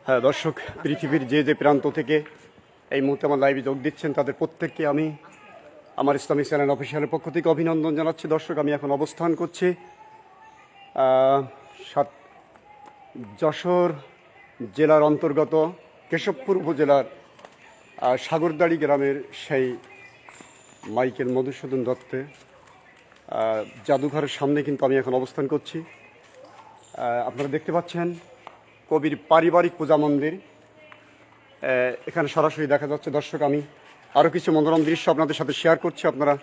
হ্যাঁ দর্শক, পৃথিবীর যে যে প্রান্ত থেকে এই মুহূর্তে আমার লাইভে যোগ দিচ্ছেন তাদের প্রত্যেককে আমি আমার ইসলামিক চ্যানেল অফিসিয়ালের পক্ষ থেকে অভিনন্দন জানাচ্ছি। দর্শক, আমি এখন অবস্থান করছি যশোর জেলার অন্তর্গত কেশবপুর উপজেলার সাগরদাড়ি গ্রামের সেই মাইকেল মধুসূদন দত্তের জাদুঘরের সামনে কিন্তু আমি এখন অবস্থান করছি। আপনারা দেখতে পাচ্ছেন কবির পারিবারিক পূজা মন্দির এখানে সরাসরি দেখা যাচ্ছে। দর্শক, আমি আরও কিছু মনোরম দৃশ্য আপনাদের সাথে শেয়ার করছি, আপনারা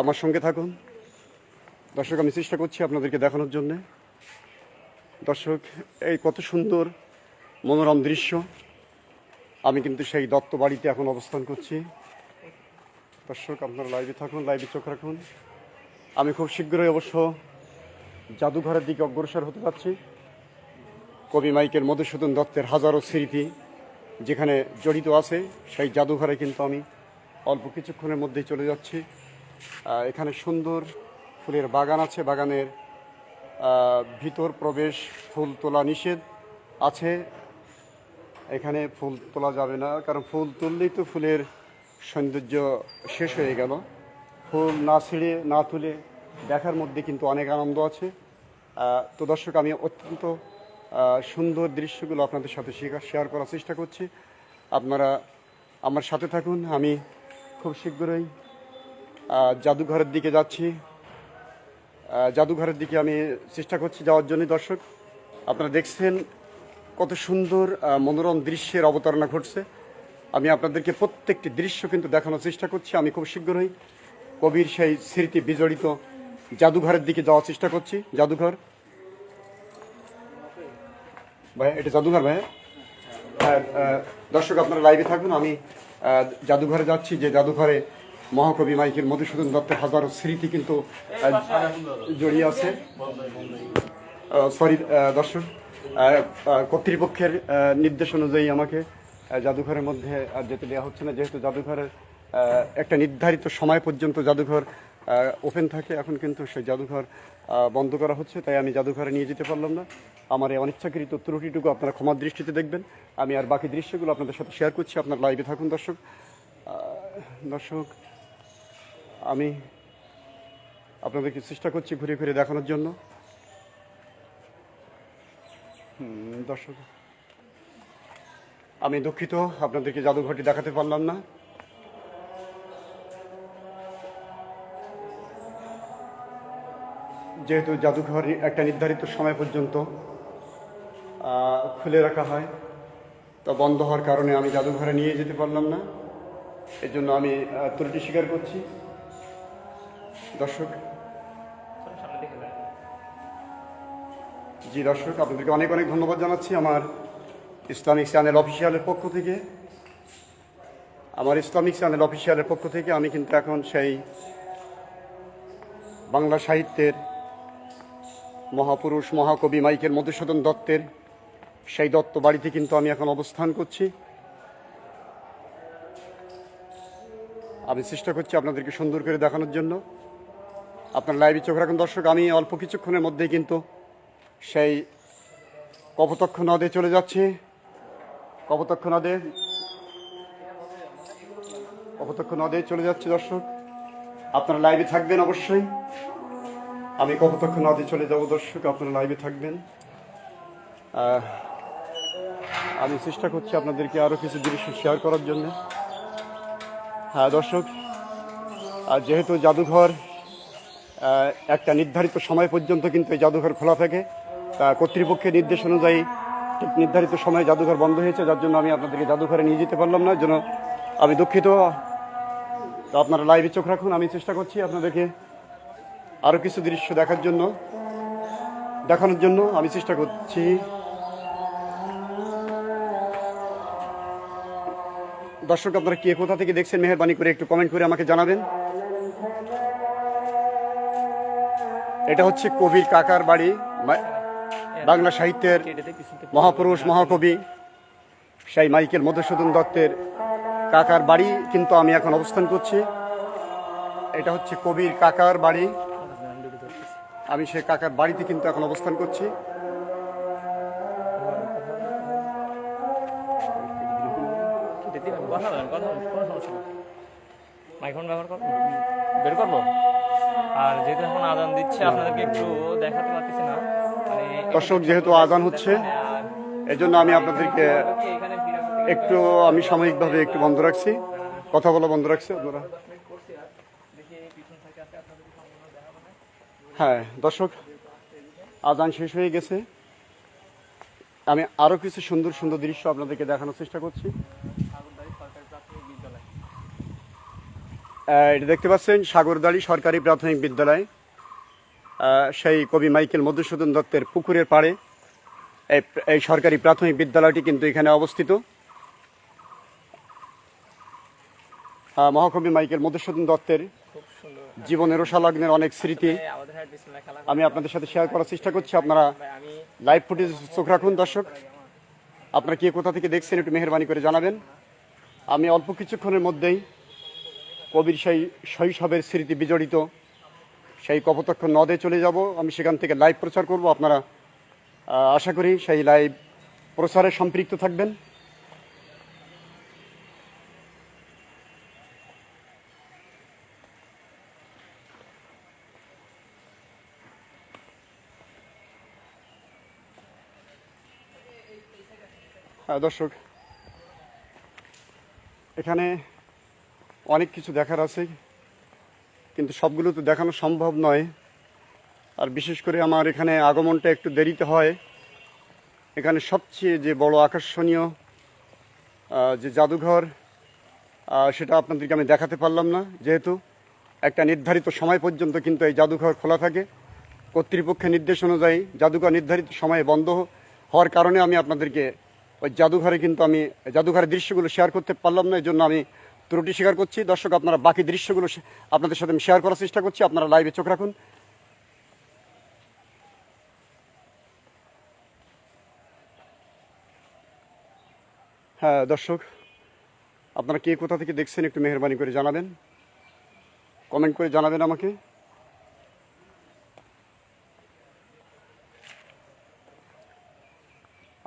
আমার সঙ্গে থাকুন। দর্শক, আমি চেষ্টা করছি আপনাদেরকে দেখানোর জন্যে। দর্শক, এই কত সুন্দর মনোরম দৃশ্য। আমি কিন্তু সেই দত্ত বাড়িতে এখন অবস্থান করছি। দর্শক, আপনারা লাইভে থাকুন, লাইভে চোখ রাখুন। আমি খুব শীঘ্রই অবশ্য জাদুঘরের দিকে অগ্রসর হতে যাচ্ছি। কবি মাইকেল মধুসূদন দত্তের হাজারো স্মৃতি যেখানে জড়িত আছে সেই জাদুঘরে কিন্তু আমি অল্প কিছুক্ষণের মধ্যেই চলে যাচ্ছি। এখানে সুন্দর ফুলের বাগান আছে, বাগানের ভিতর প্রবেশ ফুল তোলা নিষেধ আছে। এখানে ফুল তোলা যাবে না, কারণ ফুল তুললেই তো ফুলের সৌন্দর্য শেষ হয়ে গেল। ফুল না ছিঁড়ে না তুলে দেখার মধ্যে কিন্তু অনেক আনন্দ আছে। তো দর্শক, আমি অত্যন্ত সুন্দর দৃশ্যগুলো আপনাদের সাথে শেয়ার করার চেষ্টা করছি। আপনারা আমার সাথে থাকুন। আমি খুব শীঘ্রই জাদুঘরের দিকে যাচ্ছি। জাদুঘরের দিকে আমি চেষ্টা করছি যাওয়ার জন্য। দর্শক, আপনারা দেখছেন কত সুন্দর মনোরম দৃশ্যের অবতারণা ঘটছে। আমি আপনাদেরকে প্রত্যেকটি দৃশ্য কিন্তু দেখানোর চেষ্টা করছি। আমি খুব শীঘ্রই কবির সেই স্মৃতি বিজড়িত জাদুঘরের দিকে যাওয়ার চেষ্টা করছি। জাদুঘর ভাই, এটা জাদুঘর ভাই। হ্যাঁ দর্শক, আপনারা লাইভে থাকুন। আমি জাদুঘরে যাচ্ছি, যে জাদুঘরে মহাকবি মাইকেল মধুসূদন দত্তের হাজারো স্মৃতি কিন্তু জড়িয়ে আছে। সরি দর্শক, কর্তৃপক্ষের নির্দেশ অনুযায়ী আমাকে জাদুঘরের মধ্যে আর যেতে দেওয়া হচ্ছে না, যেহেতু জাদুঘরের একটা নির্ধারিত সময় পর্যন্ত জাদুঘর ওপেন থাকে। এখন কিন্তু সেই জাদুঘর বন্ধ করা হচ্ছে, তাই আমি জাদুঘরে নিয়ে যেতে পারলাম না। আমার এই অনিচ্ছাকৃত ত্রুটিটুকু আপনারা ক্ষমার দৃষ্টিতে দেখবেন। আমি আর বাকি দৃশ্যগুলো আপনাদের সাথে শেয়ার করছি। আপনার লাইভে থাকুন। দর্শক, আমি আপনাদেরকে চেষ্টা করছি ঘুরে ঘুরে দেখানোর জন্য। দর্শক, আমি দুঃখিত আপনাদেরকে জাদুঘরটি দেখাতে পারলাম না। যেহেতু জাদুঘর একটা নির্ধারিত সময় পর্যন্ত খুলে রাখা হয়, তা বন্ধ হওয়ার কারণে আমি জাদুঘরে নিয়ে যেতে পারলাম না। এর জন্য আমি ত্রুটি স্বীকার করছি। দর্শক, জি দর্শক, আপনাদেরকে অনেক অনেক ধন্যবাদ জানাচ্ছি আমার ইসলামিক চ্যানেল অফিসিয়ালের পক্ষ থেকে। আমি কিন্তু এখন সেই বাংলা সাহিত্যের মহাপুরুষ মহাকবি মাইকেল মধুসূদন দত্তের সেই দত্ত বাড়িতে কিন্তু আমি এখন অবস্থান করছি। আমি চেষ্টা করছি আপনাদেরকে সুন্দর করে দেখানোর জন্য। আপনার লাইভে চোখ রাখুন। দর্শক, আমি অল্প কিছুক্ষণের মধ্যেই কিন্তু সেই কপোতাক্ষ নদে চলে যাচ্ছি। কপোতাক্ষ নদে চলে যাচ্ছি। দর্শক, আপনারা লাইভে থাকবেন অবশ্যই। আমি কপোতাক্ষ নদে চলে যাব। দর্শক, আপনারা লাইভে থাকবেন। আমি চেষ্টা করছি আপনাদেরকে আরও কিছু দৃশ্য শেয়ার করার জন্য। হ্যাঁ দর্শক, যেহেতু জাদুঘর একটা নির্ধারিত সময় পর্যন্ত কিন্তু এই জাদুঘর খোলা থাকে, কর্তৃপক্ষের নির্দেশ অনুযায়ী ঠিক নির্ধারিত সময়ে জাদুঘর বন্ধ হয়েছে, যার জন্য আমি আপনাদেরকে জাদুঘরে নিয়ে যেতে পারলাম না। জন্য আমি দুঃখিত। তো আপনারা লাইভে চোখ রাখুন। আমি চেষ্টা করছি আপনাদেরকে আরও কিছু দৃশ্য দেখানোর জন্য আমি চেষ্টা করছি। দর্শক, আপনারা কে কোথা থেকে দেখছেন মেহেরবানি করে একটু কমেন্ট করে আমাকে জানাবেন। এটা হচ্ছে কবির কাকার বাড়ি, বাংলা সাহিত্যের মহাপুরুষ মহাকবি সেই মাইকেল মধুসূদন দত্তের কাকার বাড়ি কিন্তু আমি এখন অবস্থান করছি। এটা হচ্ছে কবির কাকার বাড়ি। আমি সেই কাকার বাড়িতে কিন্তু এখন অবস্থান করছি। কথা বলেন, কথা বলেন, কোনো সমস্যা নেই। মাইক্রোফোন ব্যবহার করবো, বের করবো। আর যেহেতু এখন আজান দিচ্ছে, আপনাদেরকে একটু দেখাতে পারতেছি না, মানে দর্শক যেহেতু আজান হচ্ছে এই জন্য আমি আপনাদেরকে এখানে একটু আমি সাময়িকভাবে একটু বন্ধ রাখছি, কথা বলা বন্ধ রাখছি আপনারা। হ্যাঁ দর্শক, আজান শেষ হয়ে গেছে, আমি আরও কিছু সুন্দর সুন্দর দৃশ্য আপনাদেরকে দেখানোর চেষ্টা করছি। এটা দেখতে পাচ্ছেন সাগরদাড়ি সরকারি প্রাথমিক বিদ্যালয়, সেই কবি মাইকেল মধুসূদন দত্তের পুকুরের পাড়ে এই সরকারি প্রাথমিক বিদ্যালয়টি কিন্তু এখানে অবস্থিত। মহাকবি মাইকেল মধুসূদন দত্তের জীবনের রসালগ্নের অনেক স্মৃতি আমি আপনাদের সাথে শেয়ার করার চেষ্টা করছি। আপনারা লাইভ ফুটেজ চোখ রাখুন। দর্শক, আপনারা কে কোথা থেকে দেখছেন একটু মেহেরবানি করে জানাবেন। আমি অল্প কিছুক্ষণের মধ্যেই কবির সেই শৈশবের স্মৃতি বিজড়িত সেই কপোতাক্ষ নদে চলে যাব। আমি সেখান থেকে লাইভ প্রচার করব। আপনারা আশা করি সেই লাইভ প্রচারে সম্পৃক্ত থাকবেন। দর্শক, এখানে অনেক কিছু দেখার আছে, কিন্তু সবগুলো তো দেখানো সম্ভব নয়। আর বিশেষ করে আমার এখানে আগমনটা একটু দেরিতে হয়। এখানে সবচেয়ে যে বড় আকর্ষণীয় যে জাদুঘর, সেটা আপনাদেরকে আমি দেখাতে পারলাম না, যেহেতু একটা নির্ধারিত সময় পর্যন্ত কিন্তু এই জাদুঘর খোলা থাকে। কর্তৃপক্ষের নির্দেশ অনুযায়ী জাদুঘর নির্ধারিত সময়ে বন্ধ হওয়ার কারণে আমি আপনাদেরকে ওই জাদুঘরে কিন্তু আমি জাদুঘরের দৃশ্যগুলো শেয়ার করতে পারলাম না। এই জন্য আমি ত্রুটি স্বীকার করছি। দর্শক, আপনারা বাকি দৃশ্যগুলো আপনাদের সাথে আমি শেয়ার করার চেষ্টা করছি। আপনারা লাইভে চোখ রাখুন। হ্যাঁ দর্শক, আপনারা কে কোথা থেকে দেখছেন একটু মেহেরবানি করে জানাবেন, কমেন্ট করে জানাবেন আমাকে।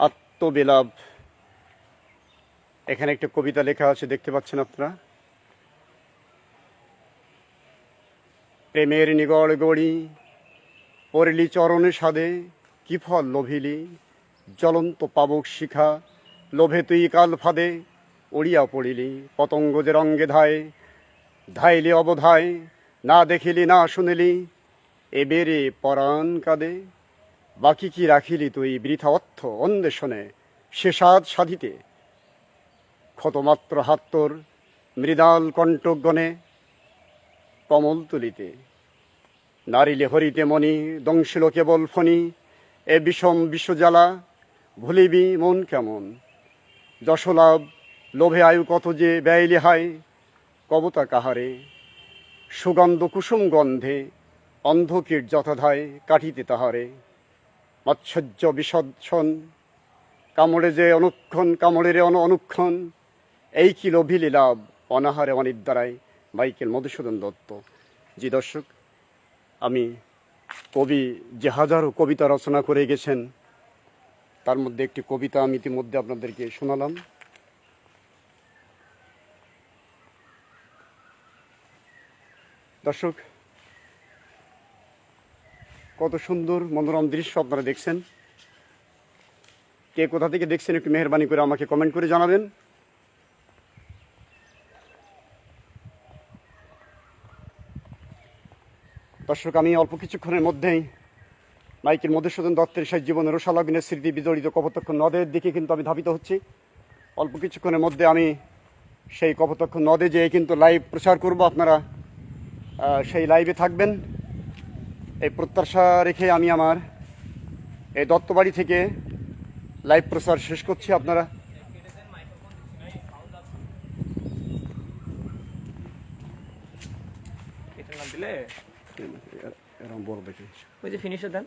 আত্মবিলাপ, এখানে একটা কবিতা লেখা আছে, দেখতে পাচ্ছেন আপনারা। প্রেমের নিগড় গড়ি পড়লি চরণে সাদে, কি ফল লোভিলি জ্বলন্ত পাবক শিখা, লোভে তুই কাল ফাঁদে উড়িয়া পড়িলি, পতঙ্গ যে রঙ্গে ধায় ধাইলি অবধায়, না দেখিলি না শুনিলি এবেরে পরাণ কাঁদে, বাকি কি রাখিলি তুই বৃথা অর্থ অন্বেষণে, শেষাদ সাধিতে ক্ষতমাত্র হাত তোর মৃদাল কণ্ঠগণে কমল তুলিতে, নারিলে হরিতে মণি দংশিল কেবল ফণি, এ বিষম বিশ্বজ্বালা ভুলিবি মন কেমন, যশলাভ লোভে আয়ু কত যে ব্যয়লি হায়, কবতা কাহারে সুগন্ধ কুসুম গন্ধে, অন্ধকীর যথাধায় কাটিতে তাহারে, মৎসর্য বিসর্জন কামড়ে যে অনুক্ষণ, কামড়ের অনুক্ষণ, এই কি লোভিলি লাভ অনাহারে অনিদ্রায়। মাইকেল মধুসূদন দত্ত। জি দর্শক, আমি কবি যে হাজারো কবিতা রচনা করে গেছেন, তার মধ্যে একটি কবিতা আমি ইতিমধ্যে আপনাদেরকে শোনালাম। দর্শক, কত সুন্দর মনোরম দৃশ্য আপনারা দেখছেন। কে কোথা থেকে দেখছেন একটু মেহেরবানি করে আমাকে কমেন্ট করে জানাবেন। দর্শক, আমি অল্প কিছুক্ষণের মধ্যেই মাইকেল মধুসূদন দত্তের সেই জীবনের রসালগ্নের স্মৃতি বিজড়িত কপোতাক্ষ নদের দিকে কিন্তু আমি ধাবিত হচ্ছি। অল্প কিছুক্ষণের মধ্যে আমি সেই কপোতাক্ষ নদে যেয়ে কিন্তু লাইভ প্রচার করব। আপনারা সেই লাইভে থাকবেন এই প্রত্যাশা রেখে আমি আমার এই দত্তবাড়ি থেকে লাইভ প্রচার শেষ করছি। আপনারা দিলে এরকম বড় দেখে ওই যে ফিনিশার দেন।